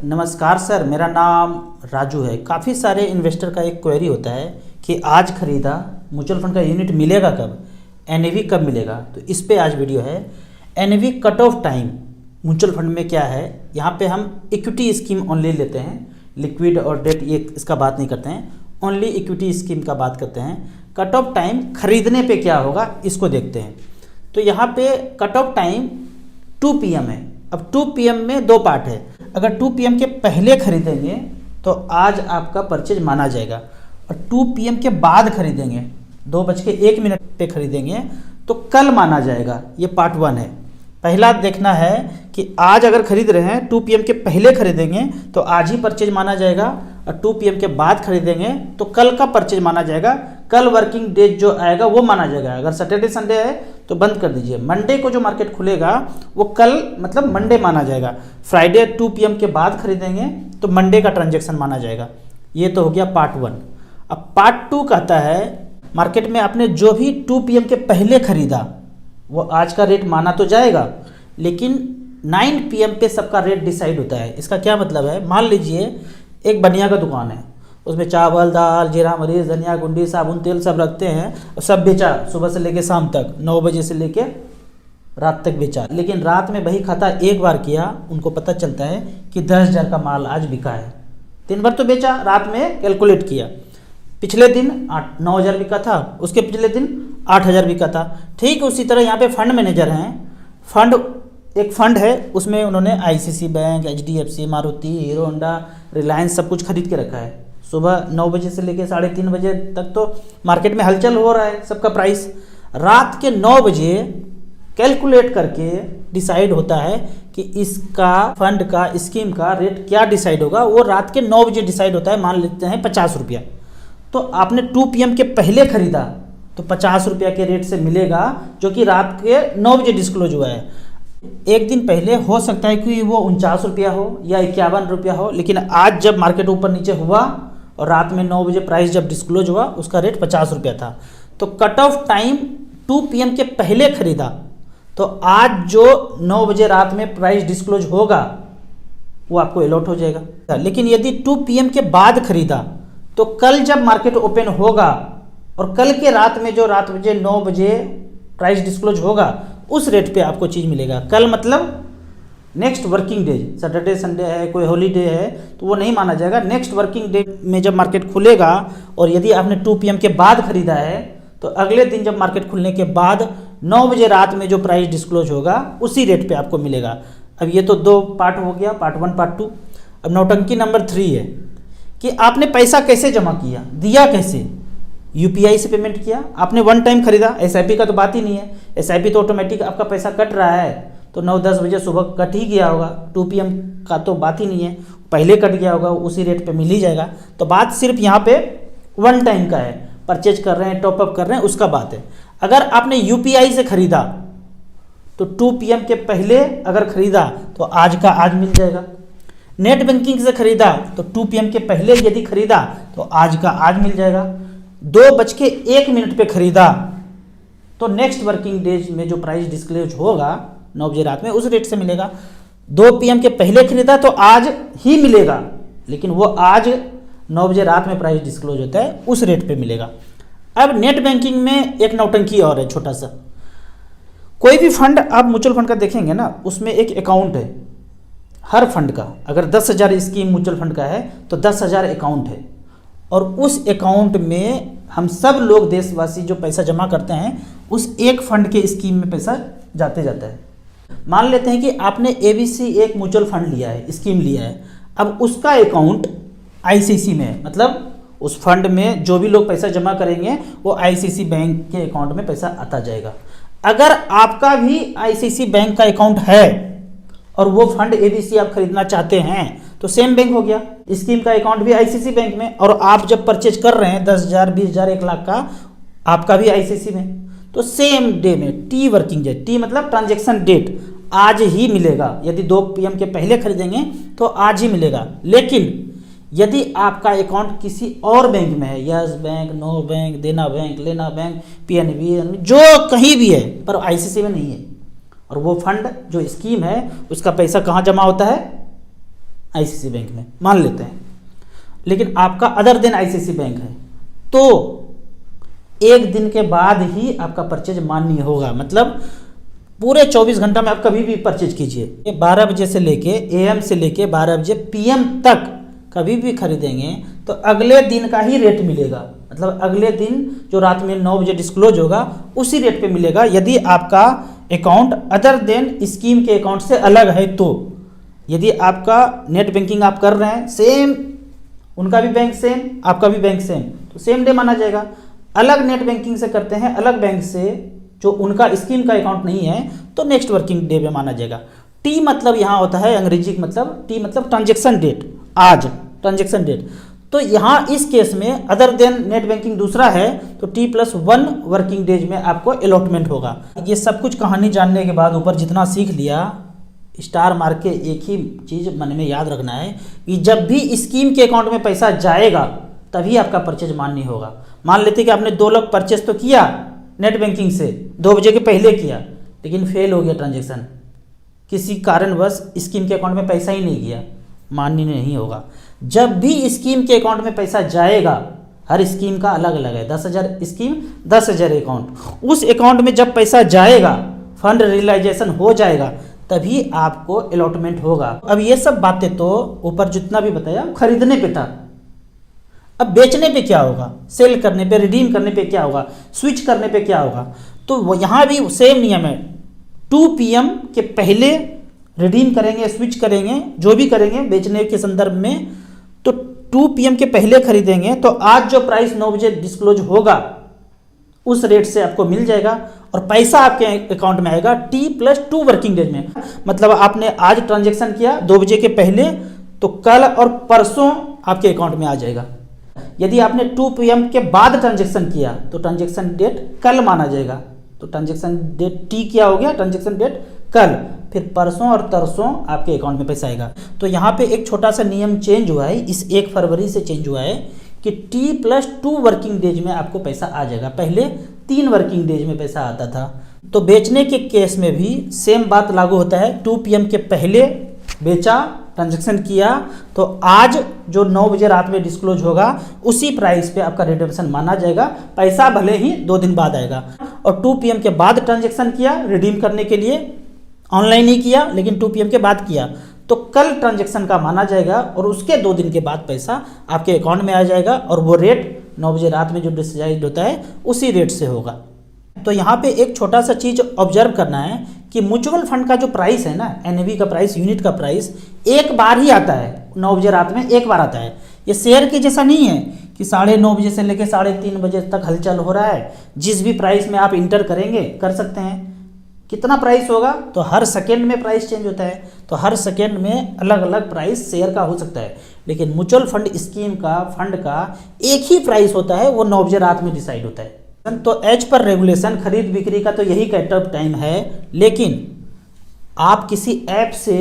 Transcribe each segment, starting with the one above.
नमस्कार सर, मेरा नाम राजू है। काफ़ी सारे इन्वेस्टर का एक क्वेरी होता है कि आज खरीदा म्यूचुअल फंड का यूनिट मिलेगा कब, एनएवी कब मिलेगा। तो इस पे आज वीडियो है। NAV cut off time mutual fund में क्या है। यहाँ पे हम इक्विटी स्कीम ओनली लेते हैं, लिक्विड और डेट ये इसका बात नहीं करते हैं, ओनली इक्विटी स्कीम का बात करते हैं। कट ऑफ टाइम खरीदने पे क्या होगा इसको देखते हैं। तो यहाँ पे कट ऑफ टाइम 2 PM है। अब 2 PM में दो पार्ट है। अगर 2 PM के पहले खरीदेंगे तो आज आपका परचेज माना जाएगा, और 2 PM के बाद खरीदेंगे 2:01 पे खरीदेंगे तो कल माना जाएगा। ये पार्ट 1 है। पहला देखना है कि आज अगर खरीद रहे हैं 2 PM के पहले खरीदेंगे तो आज ही परचेज माना जाएगा, और 2 PM के बाद खरीदेंगे तो कल का परचेज माना जाएगा। कल वर्किंग डेज जो आएगा वो माना जाएगा। अगर सैटरडे संडे है तो बंद कर दीजिए। मंडे को जो मार्केट खुलेगा वो कल मतलब मंडे माना जाएगा। फ्राइडे 2 PM के बाद खरीदेंगे तो मंडे का ट्रांजैक्शन माना जाएगा। ये तो हो गया पार्ट 1। अब पार्ट 2 कहता है मार्केट में आपने जो भी 2 PM के पहले खरीदा वो आज का रेट माना तो जाएगा, लेकिन 9 PM पे सबका रेट डिसाइड होता है। इसका क्या मतलब है, मान लीजिए एक बनिया का दुकान है, उसमें चावल दाल जीरा मरीच धनिया गुंडी साबुन तेल सब रखते हैं, और सब बेचा सुबह से लेके शाम तक, 9 बजे से लेके रात तक बेचा। लेकिन रात में बही खाता एक बार किया, उनको पता चलता है कि 10,000 का माल आज बिका है। दिन भर तो बेचा, रात में कैलकुलेट किया, पिछले दिन 9,000 बिका था, उसके पिछले दिन 8,000 बिका था। ठीक उसी तरह यहाँ पे फंड मैनेजर हैं। एक फंड है, उसमें उन्होंने ICICI bank, HDFC, Maruti, hero Honda, Reliance सब कुछ खरीद के रखा है। सुबह 9 बजे से लेकर 3:30 बजे तक तो मार्केट में हलचल हो रहा है, सबका प्राइस। रात के 9 बजे कैलकुलेट करके डिसाइड होता है कि इसका फंड का स्कीम का रेट क्या डिसाइड होगा। वो रात के 9 बजे डिसाइड होता है, मान लेते हैं 50 रुपया। तो आपने 2 PM के पहले खरीदा तो 50 रुपया के रेट से मिलेगा, जो कि रात के 9 बजे डिस्क्लोज हुआ है। एक दिन पहले हो सकता है कि वो 49 रुपया हो या 51 रुपया हो, लेकिन आज जब मार्केट ऊपर नीचे हुआ और रात में 9 बजे प्राइस जब डिस्क्लोज हुआ उसका रेट 50 रुपया था। तो कट ऑफ टाइम 2 PM के पहले खरीदा तो आज जो 9 बजे रात में प्राइस डिस्क्लोज होगा वो आपको अलॉट हो जाएगा। लेकिन यदि 2 PM के बाद खरीदा तो कल जब मार्केट ओपन होगा और कल के रात में जो रात बजे 9 बजे प्राइस डिस्क्लोज होगा उस रेट पे आपको चीज़ मिलेगा। कल मतलब next working day, Saturday Sunday है, कोई हॉलीडे है तो वो नहीं माना जाएगा। नेक्स्ट वर्किंग डे में जब मार्केट खुलेगा और यदि आपने 2 PM के बाद खरीदा है तो अगले दिन जब मार्केट खुलने के बाद 9 बजे रात में जो प्राइस डिस्क्लोज होगा उसी रेट पे आपको मिलेगा। अब ये तो 2 पार्ट हो गया, पार्ट 1 पार्ट 2। अब नौटंकी नंबर 3 है कि आपने पैसा कैसे जमा किया, दिया कैसे। UPI से पेमेंट किया, आपने 1 टाइम खरीदा। SIP का तो बात ही नहीं है। SIP तो ऑटोमेटिक आपका पैसा कट रहा है, तो 9-10 बजे सुबह कट ही गया होगा। 2 PM का तो बात ही नहीं है, पहले कट गया होगा, उसी रेट पे मिल ही जाएगा। तो बात सिर्फ यहाँ पे 1 टाइम का है, परचेज कर रहे हैं, टॉपअप कर रहे हैं, उसका बात है। अगर आपने UPI से खरीदा तो 2 PM के पहले अगर खरीदा तो आज का आज मिल जाएगा। नेट बैंकिंग से खरीदा तो 2 PM के पहले यदि खरीदा तो आज का आज मिल जाएगा। 2:01 पे खरीदा तो नेक्स्ट वर्किंग डेज में जो प्राइस डिस्क्लोज होगा 9 बजे रात में उस रेट से मिलेगा। 2 PM के पहले खरीदा तो आज ही मिलेगा, लेकिन वो आज 9 बजे रात में प्राइस डिस्क्लोज होता है उस रेट पे मिलेगा। अब नेट बैंकिंग में एक नौटंकी और है छोटा सा। कोई भी फंड आप म्यूचुअल फंड का देखेंगे ना, उसमें एक अकाउंट है हर फंड का। अगर 10,000 स्कीम म्यूचुअल फंड का है तो 10,000 अकाउंट है, और उस अकाउंट में हम सब लोग देशवासी जो पैसा जमा करते हैं उस एक फंड के स्कीम में पैसा जाता है। मान लेते हैं कि आपने ABC एक म्यूचुअल फंड लिया है, स्कीम लिया है। अब उसका अकाउंट ICICI में है, मतलब उस फंड में जो भी लोग पैसा जमा करेंगे वो ICICI बैंक के अकाउंट में पैसा आता जाएगा। अगर आपका भी ICICI बैंक का अकाउंट है और वो फंड ABC आप खरीदना चाहते हैं तो सेम बैंक हो गया। स्कीम का अकाउंट भी ICICI बैंक में, और आप जब परचेज कर रहे हैं 10,000 20,000 1 लाख का, आपका भी ICICI में, तो सेम डे में T वर्किंग डे, T मतलब ट्रांजैक्शन डेट, आज ही मिलेगा। यदि 2 PM के पहले खरीदेंगे तो आज ही मिलेगा। लेकिन यदि आपका अकाउंट किसी और बैंक में है, यस बैंक, नो बैंक, देना बैंक, लेना बैंक, PNB, जो कहीं भी है, पर ICICI में नहीं है, और वो फंड जो स्कीम है उसका पैसा कहाँ जमा होता है, आईसीआईसीआई बैंक में, मान लेते हैं, लेकिन आपका अदर देन आईसीआईसीआई बैंक है, तो एक दिन के बाद ही आपका परचेज मान्य होगा। मतलब पूरे 24 घंटा में आप कभी भी परचेज कीजिए, 12 बजे से लेके एएम से लेके 12 बजे पीएम तक कभी भी खरीदेंगे तो अगले दिन का ही रेट मिलेगा। मतलब अगले दिन जो रात में 9 बजे डिस्क्लोज होगा उसी रेट पे मिलेगा। यदि आपका अकाउंट अदर देन स्कीम के अकाउंट से अलग है तो, यदि आपका नेट बैंकिंग आप कर रहे हैं, सेम उनका भी बैंक सेम, आपका भी बैंक सेम, तो सेम डे माना जाएगा। अलग नेट बैंकिंग से करते हैं, अलग बैंक से, जो उनका स्कीम का अकाउंट नहीं है, तो नेक्स्ट वर्किंग डे में माना जाएगा। टी मतलब यहाँ होता है अंग्रेजी मतलब, टी मतलब ट्रांजेक्शन डेट, आज ट्रांजेक्शन डेट। तो यहाँ इस केस में अदर देन नेट बैंकिंग दूसरा है तो T+1 वर्किंग डेज में आपको अलॉटमेंट होगा। ये सब कुछ कहानी जानने के बाद ऊपर जितना सीख लिया, स्टार मार के एक ही चीज़ मन में याद रखना है कि जब भी स्कीम के अकाउंट में पैसा जाएगा तभी आपका परचेज मान्य होगा। मान लेते कि आपने 2 लाख परचेज तो किया नेट बैंकिंग से, 2 बजे के पहले किया, लेकिन फेल हो गया ट्रांजेक्शन, किसी कारणवश स्कीम के अकाउंट में पैसा ही नहीं गया, मान्य नहीं होगा। जब भी स्कीम के अकाउंट में पैसा जाएगा, हर स्कीम का अलग अलग है, 10,000 स्कीम 10,000 अकाउंट, उस अकाउंट में जब पैसा जाएगा, फंड रियलाइजेशन हो जाएगा, तभी आपको अलॉटमेंट होगा। अब ये सब बातें तो ऊपर जितना भी बताया खरीदने पे था, अब बेचने पे क्या होगा, सेल करने पे, रिडीम करने पे क्या होगा, स्विच करने पे क्या होगा। तो वो यहाँ भी सेम नियम है, 2 PM के पहले रिडीम करेंगे, स्विच करेंगे, जो भी करेंगे बेचने के संदर्भ में, तो 2 PM के पहले खरीदेंगे तो आज जो प्राइस 9 बजे डिस्क्लोज होगा उस रेट से आपको मिल जाएगा और पैसा आपके अकाउंट में आएगा T+2 वर्किंग डेज में। मतलब आपने आज ट्रांजेक्शन किया 2 बजे के पहले, तो कल और परसों आपके अकाउंट में आ जाएगा। यदि आपने 2 PM के बाद ट्रांजेक्शन किया तो ट्रांजेक्शन डेट कल माना जाएगा। तो ट्रांजेक्शन डेट टी क्या हो गया, ट्रांजेक्शन डेट कल, फिर परसों और तरसों आपके अकाउंट में पैसा आएगा। तो यहाँ पे एक छोटा सा नियम चेंज हुआ है, इस 1 फरवरी से चेंज हुआ है कि T+2 वर्किंग डेज में आपको पैसा आ जाएगा। पहले 3 वर्किंग डेज में पैसा आता था। तो बेचने के केस में भी सेम बात लागू होता है, 2 PM के पहले बेचा, ट्रांजैक्शन किया, तो आज जो 9 बजे रात में डिस्क्लोज होगा उसी प्राइस पे आपका रिडम्पशन माना जाएगा, पैसा भले ही 2 दिन बाद आएगा। और 2 PM के बाद ट्रांजैक्शन किया रिडीम करने के लिए, ऑनलाइन ही किया लेकिन 2 PM के बाद किया, तो कल ट्रांजैक्शन का माना जाएगा और उसके 2 दिन के बाद पैसा आपके अकाउंट में आ जाएगा और वो रेट 9 बजे रात में जो डिसाइड होता है उसी रेट से होगा। तो यहाँ पे एक छोटा सा चीज़ ऑब्जर्व करना है कि म्यूचुअल फंड का जो प्राइस है ना, एनएवी का प्राइस, यूनिट का प्राइस एक बार ही आता है, 9 बजे रात में एक बार आता है। ये शेयर के जैसा नहीं है कि 9:30 बजे से लेकर 3:30 बजे तक हलचल हो रहा है, जिस भी प्राइस में आप इंटर करेंगे कर सकते हैं। कितना प्राइस होगा, तो हर सेकेंड में प्राइस चेंज होता है, तो हर सेकेंड में अलग अलग प्राइस शेयर का हो सकता है। लेकिन म्यूचुअल फंड स्कीम का, फंड का एक ही प्राइस होता है, वो 9 बजे रात में डिसाइड होता है। तो एज पर रेगुलेशन खरीद बिक्री का तो यही कट ऑफ टाइम है, लेकिन आप किसी ऐप से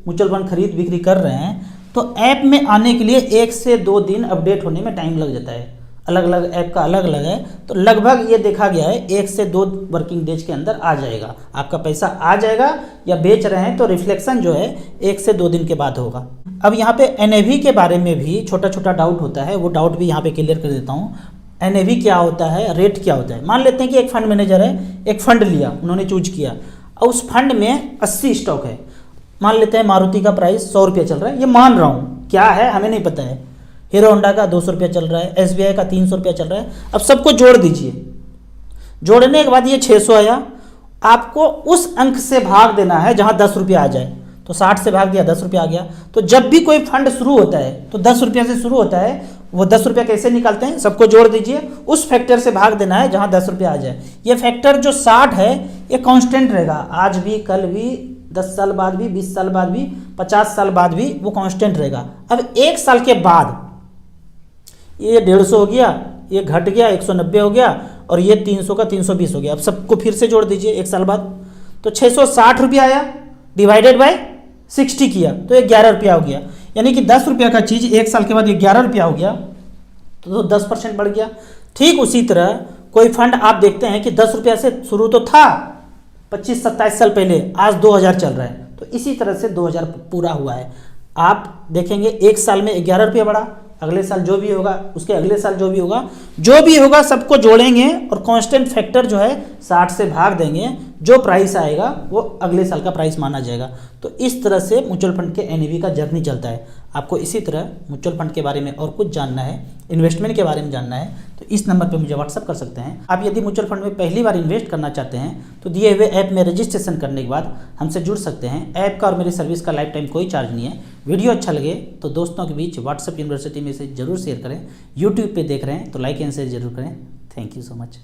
म्यूचुअल फंड खरीद बिक्री कर रहे हैं तो ऐप में आने के लिए 1 से 2 दिन अपडेट होने में टाइम लग जाता है। अलग अलग ऐप का अलग अलग है, तो लगभग ये देखा गया है 1 से 2 वर्किंग डेज के अंदर आ जाएगा, आपका पैसा आ जाएगा। या बेच रहे हैं तो रिफ्लेक्शन जो है 1 से 2 दिन के बाद होगा। अब यहाँ पे एनएवी के बारे में भी छोटा छोटा डाउट होता है, वो डाउट भी यहाँ पे क्लियर कर देता हूँ। एनएवी क्या होता है, रेट क्या होता है। मान लेते हैं कि एक फंड मैनेजर है, एक फंड लिया, उन्होंने चूज किया और उस फंड में 80 स्टॉक है। मान लेते हैं मारुति का प्राइस 100 रुपया चल रहा है, ये मान रहा हूँ, क्या है हमें नहीं पता है। हीरो होंडा का 200 रुपया चल रहा है, एसबीआई का 300 रुपया चल रहा है। अब सबको जोड़ दीजिए, जोड़ने के बाद ये 600 आया, आपको उस अंक से भाग देना है जहाँ 10 रुपया आ जाए। तो 60 से भाग दिया, 10 रुपया आ गया। तो जब भी कोई फंड शुरू होता है तो 10 रुपया से शुरू होता है। वो 10 रुपया कैसे निकालते हैं, सबको जोड़ दीजिए, उस फैक्टर से भाग देना है जहाँ 10 रुपया आ जाए। ये फैक्टर जो 60 है ये कांस्टेंट रहेगा, आज भी, कल भी, 10 साल बाद भी, 20 साल बाद भी, 50 साल बाद भी वो कांस्टेंट रहेगा। अब 1 साल के बाद ये 150 हो गया, ये घट गया 190 हो गया और ये 300 का 320 हो गया। अब सबको फिर से जोड़ दीजिए 1 साल बाद, तो 660 रुपया आया, डिवाइडेड बाय 60 किया तो ये 11 रुपया हो गया। यानी कि 10 रुपया का चीज़ 1 साल के बाद ये 11 रुपया हो गया, तो 10% बढ़ गया। ठीक उसी तरह कोई फंड आप देखते हैं कि 10 रुपया से शुरू तो था 25-27 साल पहले, आज 2000 चल रहा है, तो इसी तरह से 2000 पूरा हुआ है। आप देखेंगे एक साल में 11 रुपये बढ़ा, अगले साल जो भी होगा उसके अगले साल जो भी होगा सबको जोड़ेंगे और कांस्टेंट फैक्टर जो है 60 से भाग देंगे, जो प्राइस आएगा वो अगले साल का प्राइस माना जाएगा। तो इस तरह से म्यूचुअल फंड के एनएवी का जर्नी चलता है। आपको इसी तरह म्यूचुअल फंड के बारे में और कुछ जानना है, इन्वेस्टमेंट के बारे में जानना है, तो इस नंबर पर मुझे व्हाट्सअप कर सकते हैं। आप यदि म्यूचुअल फंड में पहली बार इन्वेस्ट करना चाहते हैं तो दिए हुए ऐप में रजिस्ट्रेशन करने के बाद हमसे जुड़ सकते हैं। ऐप का और मेरी सर्विस का लाइफ टाइम कोई चार्ज नहीं है। वीडियो अच्छा लगे तो दोस्तों के बीच व्हाट्सअप यूनिवर्सिटी में से जरूर शेयर करें। यूट्यूब पे देख रहे हैं तो लाइक एंड शेयर जरूर करें। Thank you so much.